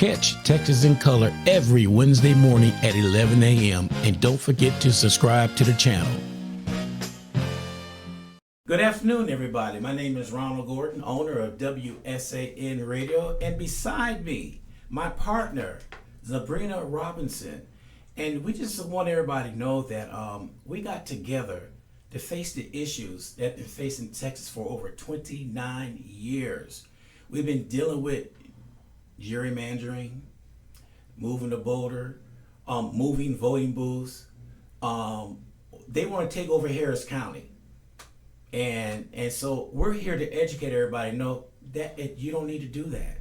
Catch Texas in Color every Wednesday morning at 11 a.m. And don't forget to subscribe to the channel. Good afternoon, everybody. My name is Ronald Gordon, owner of WSAN Radio. And beside me, my partner, Zabrina Robinson. And we just want everybody to know that we got together to face the issues that have been facing Texas for over 29 years. We've been dealing with gerrymandering, moving the border, moving voting booths. They want to take over Harris County. And so we're here to educate everybody, know that you don't need to do that.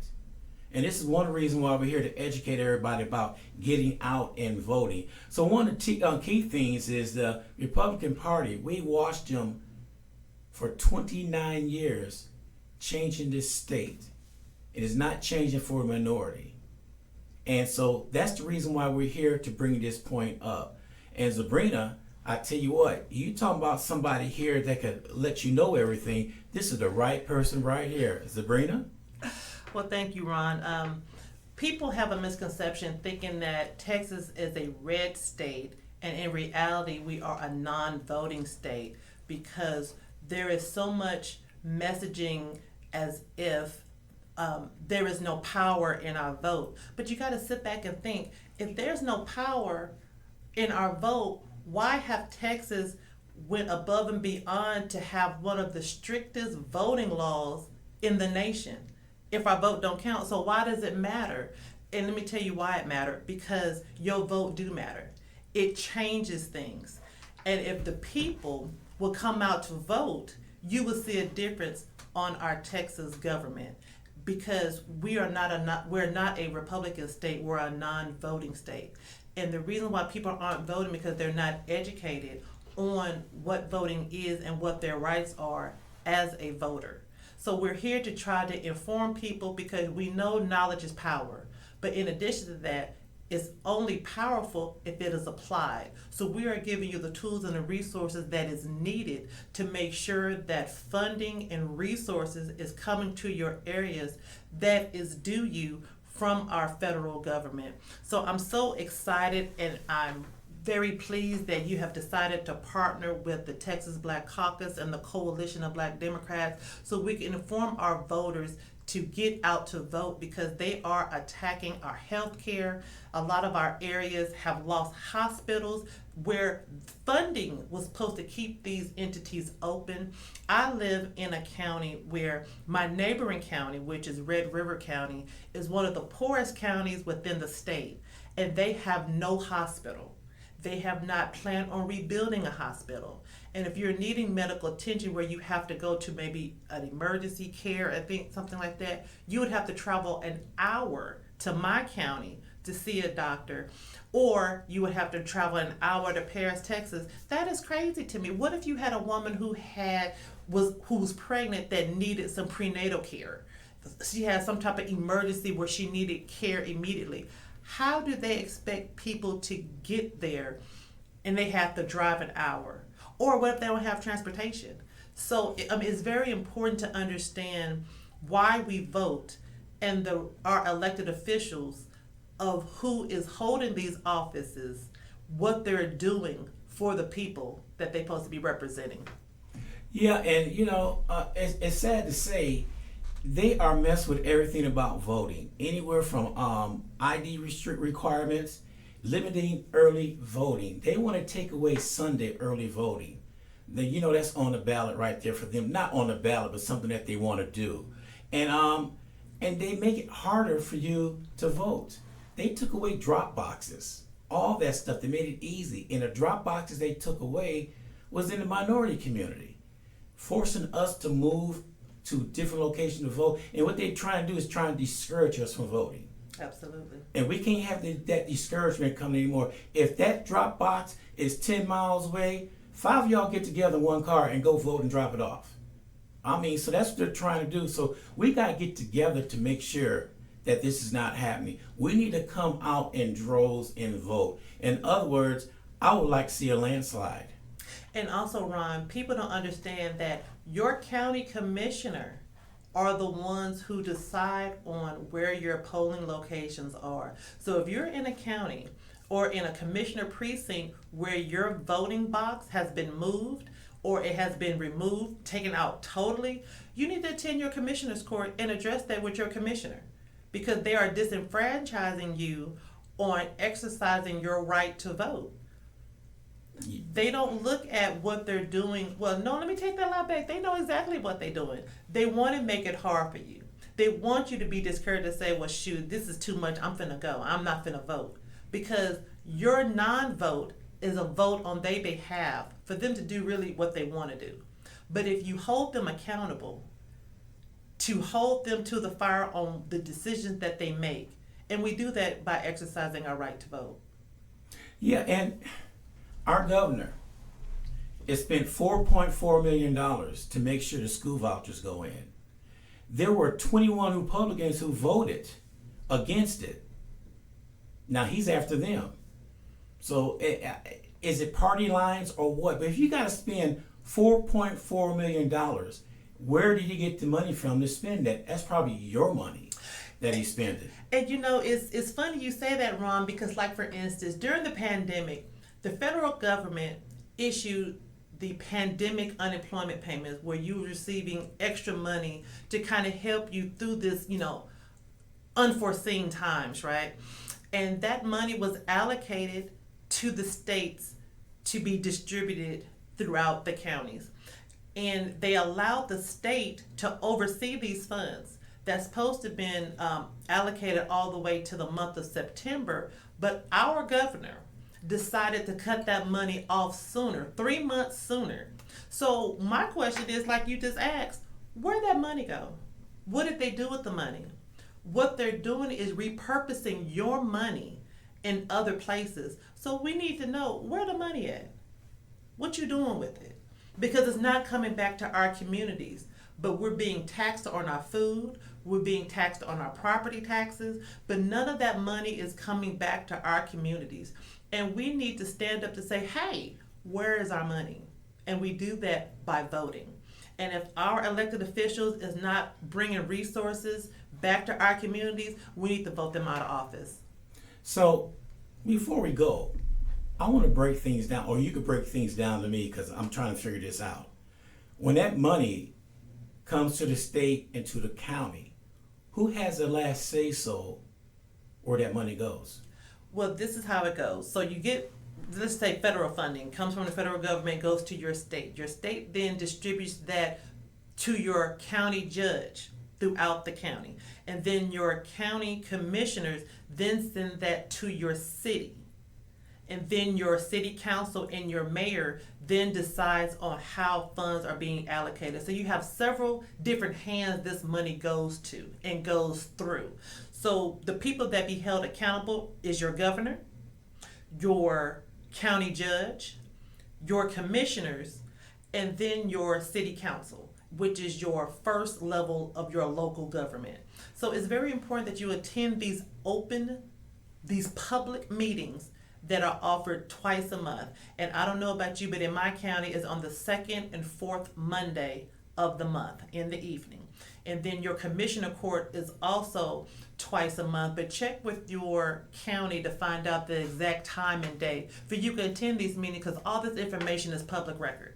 And this is one reason why we're here to educate everybody about getting out and voting. So one of the key things is the Republican Party. We watched them for 29 years changing this state. It is not changing for a minority. And so that's the reason why we're here to bring this point up. And Zabrina, I tell you what, you talking about somebody here that could let you know everything. This is the right person right here. Zabrina? Well, thank you, Ron. People have a misconception thinking that Texas is a red state, and in reality, we are a non-voting state because there is so much messaging as if there is no power in our vote. But you got to sit back and think, if there's no power in our vote, why have Texas went above and beyond to have one of the strictest voting laws in the nation if our vote don't count? So why does it matter? And let me tell you why it matters. Because your vote do matter. It changes things. And if the people will come out to vote, you will see a difference on our Texas government. Because we're not a Republican state, we're a non-voting state. And the reason why people aren't voting because they're not educated on what voting is and what their rights are as a voter. So we're here to try to inform people because we know knowledge is power. But in addition to that, it's only powerful if it is applied. So we are giving you the tools and the resources that is needed to make sure that funding and resources is coming to your areas that is due you from our federal government. So I'm so excited and I'm very pleased that you have decided to partner with the Texas Black Caucus and the Coalition of Black Democrats so we can inform our voters to get out to vote because they are attacking our health care. A lot of our areas have lost hospitals where funding was supposed to keep these entities open. I live in a county where my neighboring county, which is Red River County, is one of the poorest counties within the state, and they have no hospital. They have not planned on rebuilding a hospital. And if you're needing medical attention where you have to go to maybe an emergency care, I think something like that, you would have to travel an hour to my county to see a doctor, or you would have to travel an hour to Paris, Texas. That is crazy to me. What if you had a woman who was pregnant that needed some prenatal care? She had some type of emergency where she needed care immediately. How do they expect people to get there and they have to drive an hour? Or what if they don't have transportation? So it's very important to understand why we vote and our elected officials of who is holding these offices, what they're doing for the people that they're supposed to be representing. Yeah, and it's sad to say, they are messed with everything about voting, anywhere from ID requirements, limiting early voting. They want to take away Sunday early voting. That's on the ballot right there for them. Not on the ballot, but something that they want to do. And they make it harder for you to vote. They took away drop boxes, all that stuff. They made it easy. And the drop boxes they took away was in the minority community, forcing us to move to different locations to vote. And what they're trying to do is try and discourage us from voting. Absolutely. And we can't have that discouragement coming anymore. If that drop box is 10 miles away, 5 of y'all get together in one car and go vote and drop it off. So that's what they're trying to do. So we got to get together to make sure that this is not happening. We need to come out in droves and vote. In other words, I would like to see a landslide. And also, Ron, people don't understand that your county commissioner are the ones who decide on where your polling locations are. So if you're in a county or in a commissioner precinct where your voting box has been moved or it has been removed, taken out totally, you need to attend your commissioner's court and address that with your commissioner, because they are disenfranchising you on exercising your right to vote. They don't look at what they're doing. Well, no, let me take that lie back. They know exactly what they're doing. They want to make it hard for you. They want you to be discouraged to say, well, shoot, this is too much. I'm finna go. I'm not finna vote. Because your non-vote is a vote on their behalf for them to do really what they want to do. But if you hold them accountable, to hold them to the fire on the decisions that they make, and we do that by exercising our right to vote. Yeah, and our governor has spent $4.4 million to make sure the school vouchers go in. There were 21 Republicans who voted against it. Now he's after them. So is it party lines or what? But if you got to spend $4.4 million, where did he get the money from to spend that? That's probably your money that he's spending. And you know, it's funny you say that, Ron, because like for instance, during the pandemic, the federal government issued the pandemic unemployment payments where you were receiving extra money to kind of help you through this, unforeseen times, right? And that money was allocated to the states to be distributed throughout the counties. And they allowed the state to oversee these funds. That's supposed to have been allocated all the way to the month of September, but our governor decided to cut that money off sooner, 3 months sooner. So my question is, like you just asked, where'd that money go? What did they do with the money? What they're doing is repurposing your money in other places. So we need to know where the money at. What you doing with it? Because it's not coming back to our communities, but we're being taxed on our food, we're being taxed on our property taxes, but none of that money is coming back to our communities. And we need to stand up to say, hey, where is our money? And we do that by voting. And if our elected officials is not bringing resources back to our communities, we need to vote them out of office. So before we go, I want to break things down, or you could break things down to me because I'm trying to figure this out. When that money comes to the state and to the county, who has the last say so where that money goes? Well, this is how it goes. So you get, let's say federal funding comes from the federal government, goes to your state. Your state then distributes that to your county judge throughout the county. And then your county commissioners then send that to your city. And then your city council and your mayor then decides on how funds are being allocated. So you have several different hands this money goes to and goes through. So the people that be held accountable is your governor, your county judge, your commissioners, and then your city council, which is your first level of your local government. So it's very important that you attend these public meetings that are offered twice a month. And I don't know about you, but in my county it's on the second and fourth Monday of the month in the evening. And then your commissioner court is also twice a month, but check with your county to find out the exact time and day for you to attend these meetings, because all this information is public record.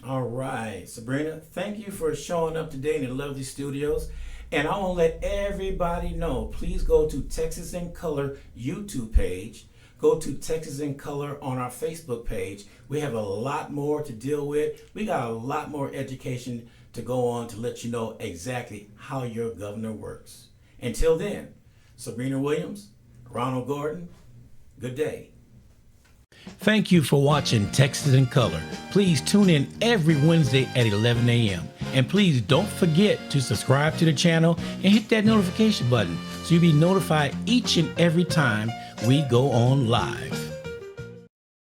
All right, Sabrina, thank you for showing up today in the lovely studios. And I want to let everybody know, please go to Texas in Color YouTube page. Go to Texas in Color on our Facebook page. We have a lot more to deal with. We got a lot more education to go on to let you know exactly how your governor works. Until then, Sabrina Williams, Ronald Gordon, good day. Thank you for watching Texas in Color. Please tune in every Wednesday at 11 a.m. And please don't forget to subscribe to the channel and hit that notification button so you'll be notified each and every time we go on live.